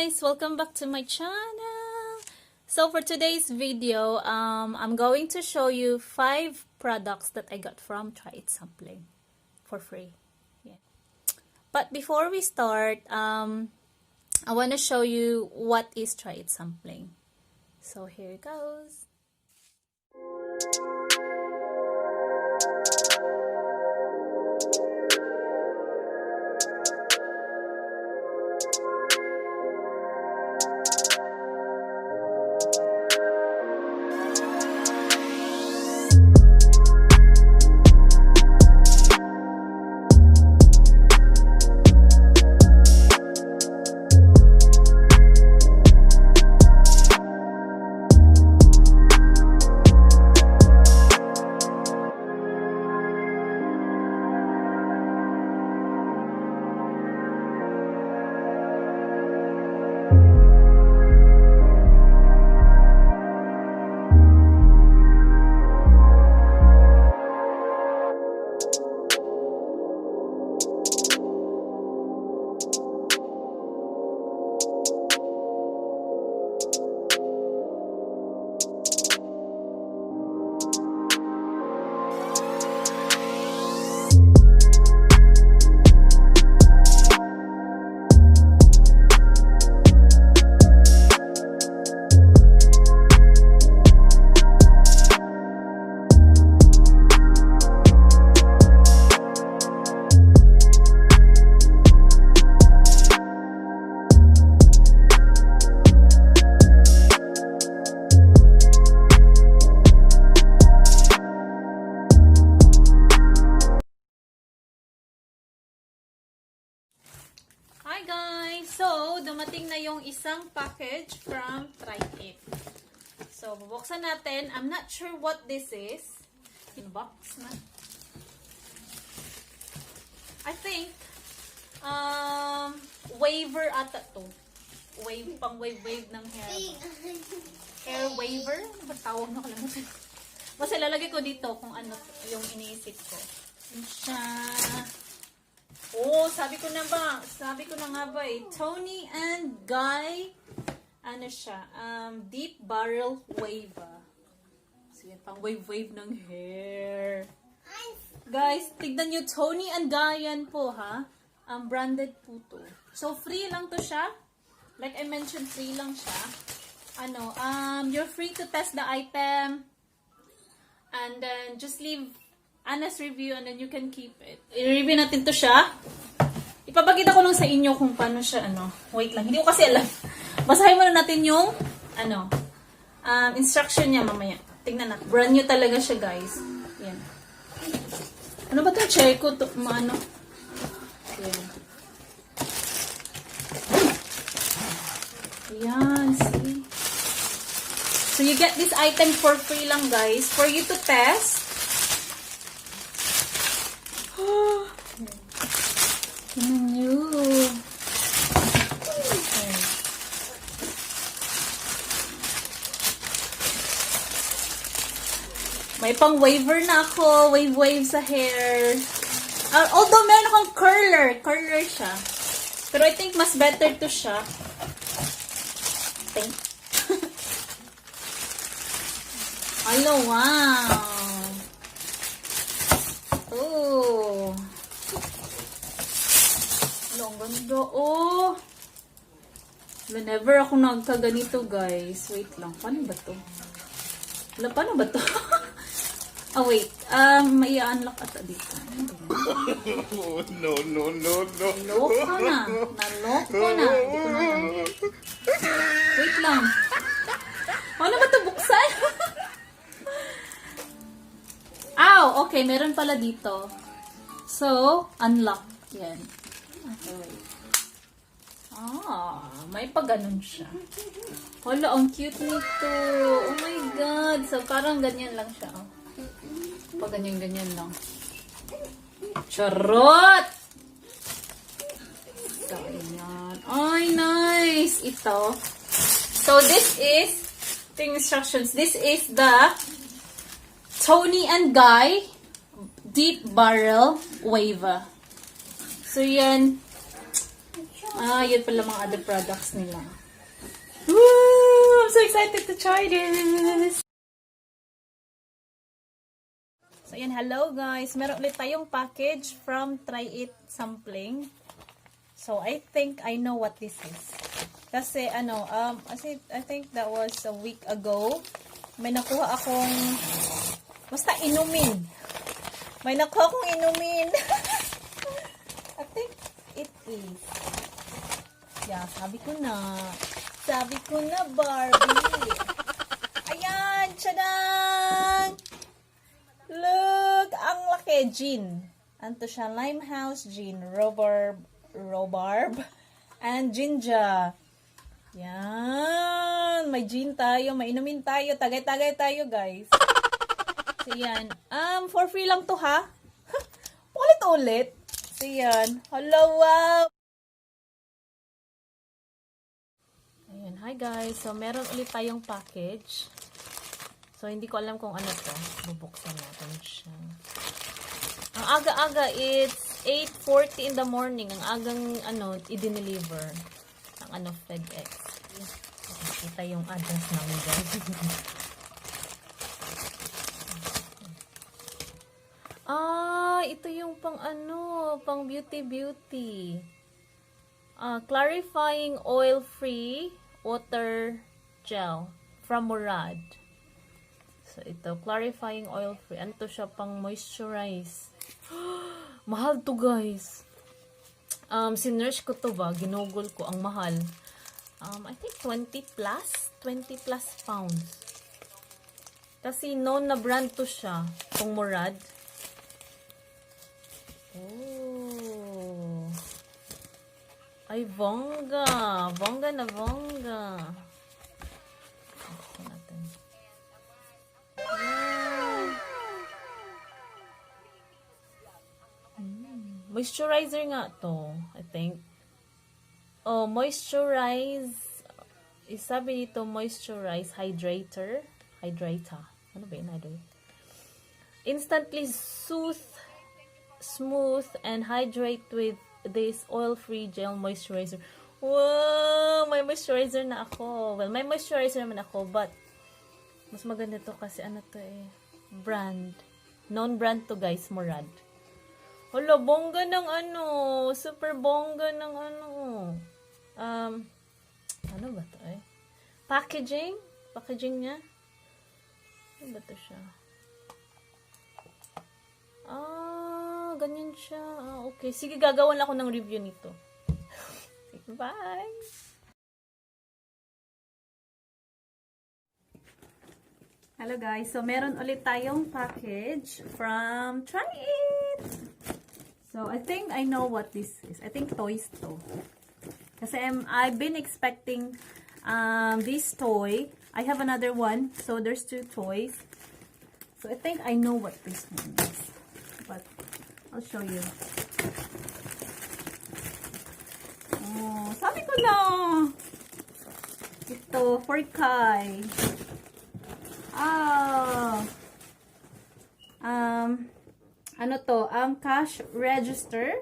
guys, welcome back to my channel. So for today's video, I'm going to show you 5 products that I got from TryitSampling for free. Yeah. But before we start, I want to show you what is TryitSampling. So here it goes. Hi guys! So, dumating na yung isang package from Tryit. So, bubuksan natin. I'm not sure what this is. In box na. I think, waver ata to. Pang wave ng hair. Hair waver? Ano ba tawag na kalimutan? Basta lalagay ko dito kung ano yung iniisip ko. Yun siya. Oh, sabi ko na nga ba eh, Tony and Guy, ano siya, deep barrel wave. So yan, pang wave ng hair. Guys, tignan nyo, Tony and Guy yan po ha, branded po to. So free lang to siya, like I mentioned, free lang siya. Ano, you're free to test the item, and then just leave honest review and then you can keep it. I-review natin to siya. Ipapakita ko lang sa inyo kung paano siya, wait lang, hindi ko kasi alam. Basahin muna natin yung, instruction niya mamaya. Tingnan natin. Brand new talaga siya, guys. Yan. Ano ba ito? Check ko to, Yan. Yan, see? So, you get this item for free lang, guys, for you to test. Tingnan nyo. May pang waver na ako. Wave sa hair. Although meron akong curler. Curler siya. Pero I think mas better to siya. Think. Hello, wow. Oh. Ang ganda. Oh. Whenever ako nagkaganito, guys. Wait lang. Paano ba to? Paano ba to? Wait. May i-unlock ata dito. No. Naloko na. Hindi ko na alam. Wait lang. Paano ba to buksan? Okay. Meron pala dito. So, unlock. Yan. Okay, wait. May pag-ganon siya. Hala, ang cute nito. Oh my God. So, parang ganyan lang siya. Pag ganyan lang. Charot! So, ayan. Ay, nice! Ito. So, this is the instructions. This is the Tony and Guy Deep Barrel Wave. So, yan. Yun pala mga other products nila. Woo! I'm so excited to try this! So, yan. Hello, guys. Meron ulit tayong package from TryitSampling. So, I think I know what this is. Kasi, I think that was a week ago. May nakuha akong, basta inumin. May nakuha akong inumin. I think it is. Yeah, sabi ko na. Sabi ko na, Barbie. Ayan, tadang! Look, ang laki. Gin. Anto siya, Limehouse Gin, rhubarb, and ginger. Yan. May gin tayo, may inumin tayo. Tagay-tagay tayo, guys. So, yan. For free lang to, ha? Ulit-ulit. So, yan. Hello, wow! Ayan. Hi, guys. So, meron ulit tayong package. So, hindi ko alam kung ano to. Bubuksan natin siya. Ang aga-aga, it's 8:40 in the morning. Ang agang, i-deliver. Ang FedEx. Kita yung address namin, guys. Ito yung pang beauty. Clarifying oil-free water gel from Murad. So, ito, clarifying oil-free. Ano to siya, pang moisturize. Mahal to, guys. Sinerch ko to ba? Ginugol ko. Ang mahal. I think 20 plus pounds. Kasi known na brand to siya. Pang Murad. Oh. Ay, bongga. Bongga na bongga. Ito natin. Moisturizer nga to, I think. Oh, moisturize. Isabi dito, moisturize hydrator. Ano ba yun? Instantly soothe, smooth, and hydrate with this oil-free gel moisturizer. Wow! May moisturizer na ako. Well, may moisturizer naman ako, but mas maganda to kasi brand. Non-brand to, guys, Murad. Hala, bongga ng super bongga ng ano ba to Packaging niya. Ano ba to siya? Ganyan siya. Okay. Sige, gagawan ako ng review nito. Bye! Hello guys, so meron ulit tayong package from Tryit. So I think I know what this is. I think toys to. Kasi I've been expecting this toy. I have another one, so there's 2 toys. So I think I know what this one is. But I'll show you. Oh, sabi ko na. Ito for Kai. Ano to? Cash register.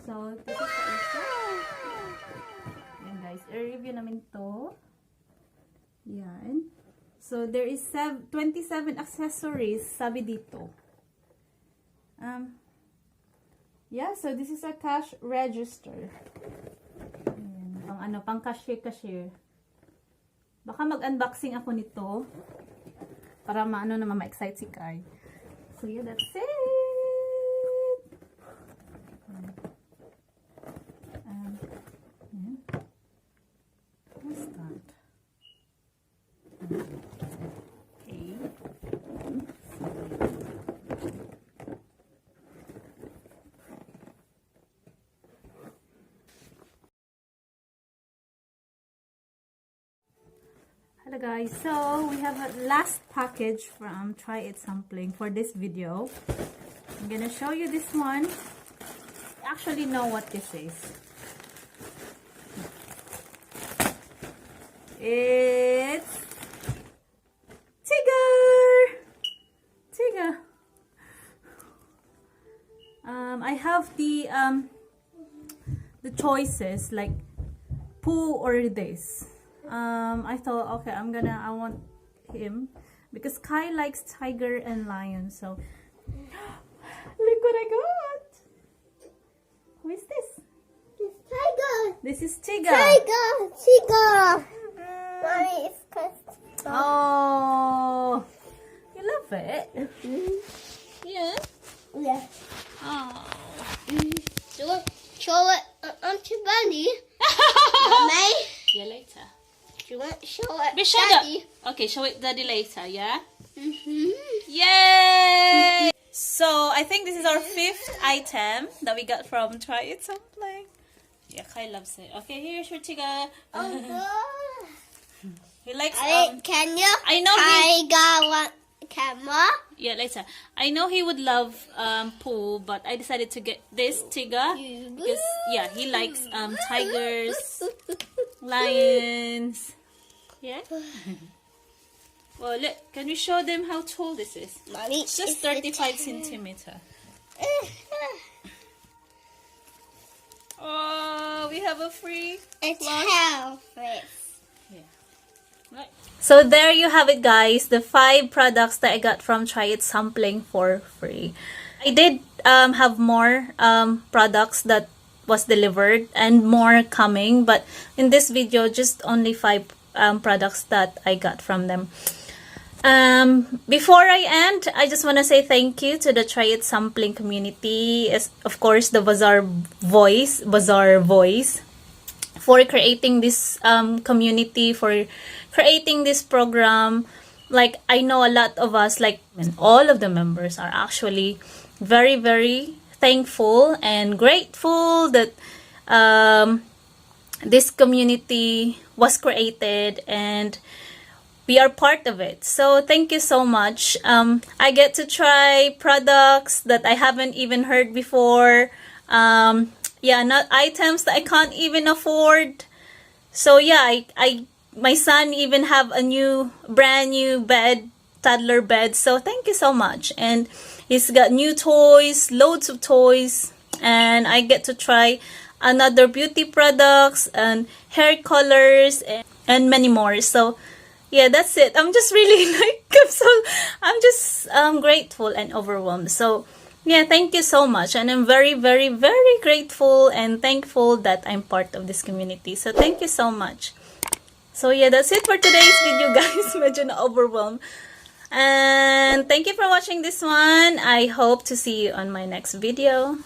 So, this is the isa. Yan guys, i-review namin to. Yan. So, there is 27 accessories, sabi dito. Yeah, so this is a cash register. Yan, pang cashier. Baka mag-unboxing ako nito para ma-excite si Kai. So yeah, that's it. What's that? Okay. Hello guys, so we have a last package from TryitSampling for this video. I'm gonna show you this one. I actually know what this is. It's Tiga. I have the choices like Pooh or this. I thought, okay, I want him because Kai likes tiger and lion. So look what I got. Who is this? It's tiger. This is Tiga. Tiger. Mommy, it's custom. Oh, you love it? Yeah. Yeah. Oh. Show it to Bunny. Mommy, Yeah, later. do you want to show it Be shut up. Daddy? Okay, show it Daddy later, yeah? Mm-hmm. Yay! So, I think this is our 5th item that we got from TryitSampling. Yeah, Kai loves it. Okay, here's your Tiga. Oh, God. He likes, Can you? I know Tiger want camera. yeah, later. I know he would love Pooh, but I decided to get this Tiga because, yeah, he likes tigers, lions. Yeah? Well, look, can we show them how tall this is? Mommy, It's just 35 centimeter. Oh, we have a free. It's hell. Right. So there you have it, guys. The 5 products that I got from TryitSampling for free. I did have more products that was delivered and more coming, but in this video, just only 5 products that I got from them. Before I end, I just want to say thank you to the TryitSampling community, as of course the Bazaar Voice, for creating this community, for creating this program. Like, I know a lot of us, like, and all of the members are actually very, very thankful and grateful that this community was created and we are part of it. So thank you so much. I get to try products that I haven't even heard before. Yeah, not items that I can't even afford. So yeah, my son even have a brand new bed, toddler bed. So thank you so much. And he's got new toys, loads of toys, and I get to try another beauty products and hair colors and many more. So yeah, that's it. I'm just really I'm just grateful and overwhelmed. So yeah, thank you so much. And I'm very, very, very grateful and thankful that I'm part of this community. So thank you so much. So yeah, that's it for today's video, guys. Medyo na overwhelmed. And thank you for watching this one. I hope to see you on my next video.